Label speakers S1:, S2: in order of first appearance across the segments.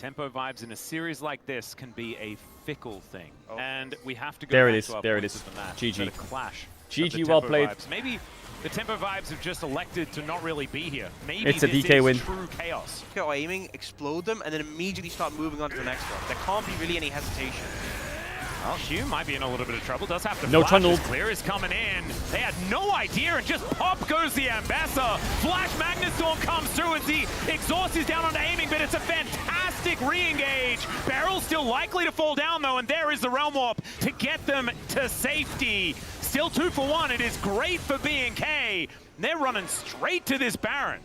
S1: Tempo vibes in a series like this can be a fickle thing, and we have to go
S2: There it
S1: back
S2: is.
S1: to our
S2: There it
S1: points
S2: is.
S1: of the match.
S2: GG.
S1: A clash.
S2: GG, well played.
S1: Vibes. Maybe the Tempo vibes have just elected to not really be here. Maybe
S2: It's a
S1: this
S2: DK
S1: is
S2: win.
S1: true chaos.
S3: Or aiming, explode them, and then immediately start moving on to the next one. There can't be really any hesitation.
S1: Well, Hugh might be in a little bit of trouble. Does have to
S2: No
S1: flash
S2: tunnel.
S1: as Clear is coming in. They had no idea, and just pop goes the Ambassador. Flash Magnustorm comes through as the exhaust is down onto aiming, but it's a fantastic re-engage. Barrel's still likely to fall down, though, and there is the Realm Warp to get them to safety. Still 2 for 1. It is great for B&K. They're running straight to this Baron.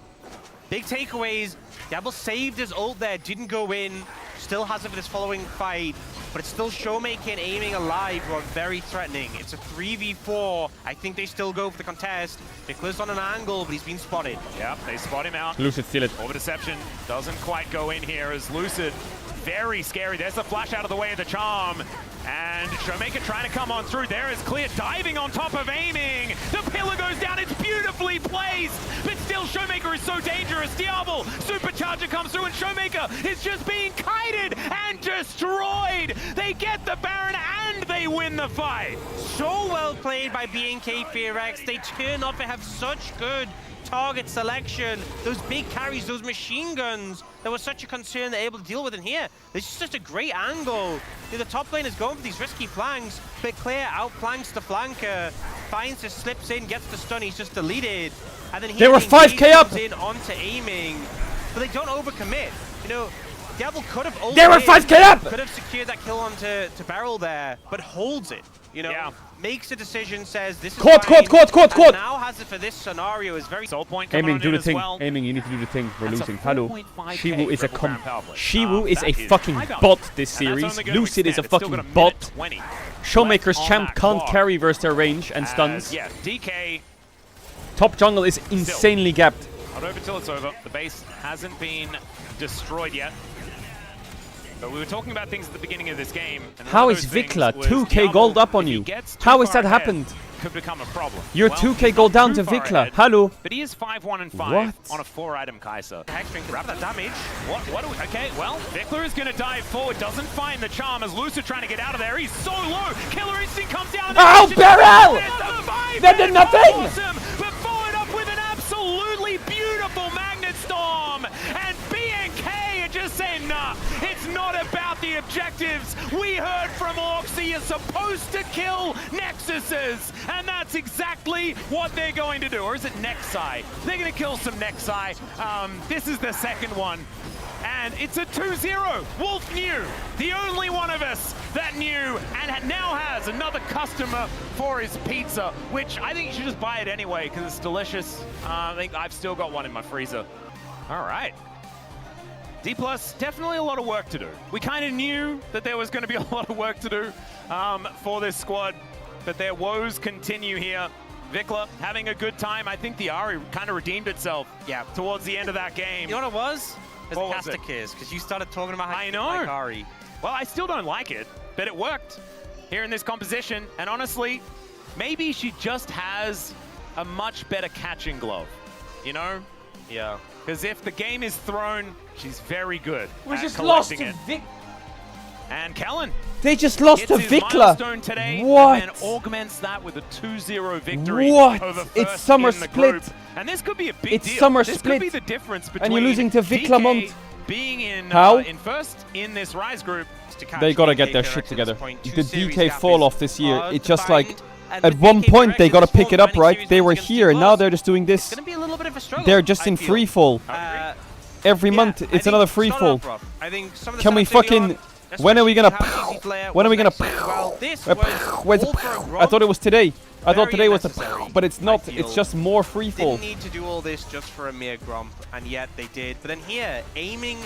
S3: Big takeaways. Diablo saved his ult there, didn't go in. Still has it for this following fight, but it's still Showmaker and aiming alive who are very threatening. It's a 3v4. I think they still go for the contest. Nicholas on an angle, but he's been spotted.
S1: Yep, they spot him out.
S2: Lucid, steal it.
S1: Over Deception doesn't quite go in here as Lucid. Very scary. There's the flash out of the way of the charm. And Showmaker trying to come on through. There is Clear diving on top of aiming. The pillar goes down. It's beautifully placed. But still, Showmaker is so dangerous. Diablo, Supercharger comes through, and Showmaker is just being kited and destroyed. They get the Baron and they win the fight.
S3: So well played by B&K Fearex. They turn up and have such good target selection. Those big carries, those machine guns, that was such a concern they're able to deal with in here. This is just a great angle. The top lane is going for these risky flanks, but Clear outflanks the flanker, finds the slips in, gets the stun, he's just deleted. And then
S2: They were 5k up!
S3: in onto aiming, but they don't overcommit. You know, Diablo could have ulted
S2: They were 5k up!
S3: could have secured that kill onto Barrel there, but holds it. You know,
S1: Yeah.
S3: makes a decision, says this is
S2: Caught,
S3: fine, and now has it for this scenario is very
S1: Soul point coming
S2: Aiming,
S1: on
S2: do
S1: in
S2: the
S1: as
S2: thing.
S1: well.
S2: Aiming, you need to do the thing. We're
S1: That's a
S2: losing. Hello.
S1: 4.5K
S2: Shiwu is a
S1: triple round power play.
S2: Shiwu is a
S1: That
S2: fucking
S1: high value.
S2: bot this
S1: And that's
S2: series.
S1: only gonna
S2: Lucid is a
S1: extend. It's still
S2: fucking
S1: got a minute
S2: bot.
S1: 20
S2: Showmaker's
S1: left on
S2: champ
S1: that
S2: can't
S1: clock.
S2: carry versus their range and stuns.
S1: Yeah, DK
S2: Top jungle is insanely gapped.
S1: not over till it's over. The base hasn't been destroyed yet. But we were talking about things at the beginning of this game. And
S2: How
S1: one of
S2: is
S1: those things
S2: Vikla
S1: was
S2: 2k
S1: Diablo,
S2: gold up on
S1: if he
S2: you?
S1: gets too
S2: How has
S1: far
S2: that
S1: ahead,
S2: happened?
S1: Could become a problem.
S2: You're
S1: Well,
S2: 2k
S1: he's
S2: gold
S1: not
S2: down
S1: too
S2: to
S1: far
S2: Vikla.
S1: ahead,
S2: Hello.
S1: But he is 5-1 and 5
S2: What?
S1: on a 4-item Kai'Sa.
S3: Hexstring, grab that damage.
S1: What do we, okay, well, Vikla is going to dive forward, doesn't find the charm as Lucid trying to get out of there. He's so low. Killer Instinct comes down.
S2: Oh, Barrel! That did nothing!
S1: Awesome, but followed up with an absolutely beautiful Magnet Storm. And B&K are just saying, nah, it's not about the objectives. We heard from Orcsy, you're supposed to kill Nexuses. And that's exactly what they're going to do. Or is it Nexi? They're going to kill some Nexi. This is the second one. And it's a 2-0. Wolf knew, the only one of us that knew, and now has another customer for his pizza, which I think you should just buy it anyway because it's delicious. I think I've still got one in my freezer. All right. D+, definitely a lot of work to do. We kind of knew that there was going to be a lot of work to do for this squad, but their woes continue here. Vikla having a good time. I think the Ahri kind of redeemed itself towards the end of that game.
S3: You know what it was? It's
S1: What was it?
S3: Castikiz, because you started talking about how
S1: I
S3: you
S1: know.
S3: like Ahri.
S1: Well, I still don't like it, but it worked here in this composition. And honestly, maybe she just has a much better catching glove, you know?
S3: Yeah.
S1: Because if the game is thrown, she's very good
S2: We
S1: at
S2: just lost
S1: collecting
S2: to
S1: it. And Kellen
S2: They just lost
S1: hits
S2: to
S1: his
S2: Vikla.
S1: milestone today
S2: What?
S1: and then augments that with a 2-0 victory
S2: What?
S1: over first
S2: It's summer
S1: in the
S2: split.
S1: group. And this could be a big
S2: It's
S1: deal.
S2: summer
S1: this
S2: split.
S1: could be the difference between
S2: And you're losing to
S1: DK
S2: Viklamont.
S1: being in
S2: How?
S1: In first in this Rise group.
S2: They gotta get their shit together. The DK fall off this year, it's just like, at one point they gotta pick it up, right? They were here, and now they're just doing
S3: It's
S2: this.
S3: going to be a little bit of a struggle.
S2: They're just in free fall. Every month, it's another free fall. Can we fucking... When are we gonna... When are we gonna... Where's the... I thought it was today. I thought today was the... But it's not. It's just more free fall.
S3: Didn't need to do all this just for a mere grump, and yet they did. But then here, aiming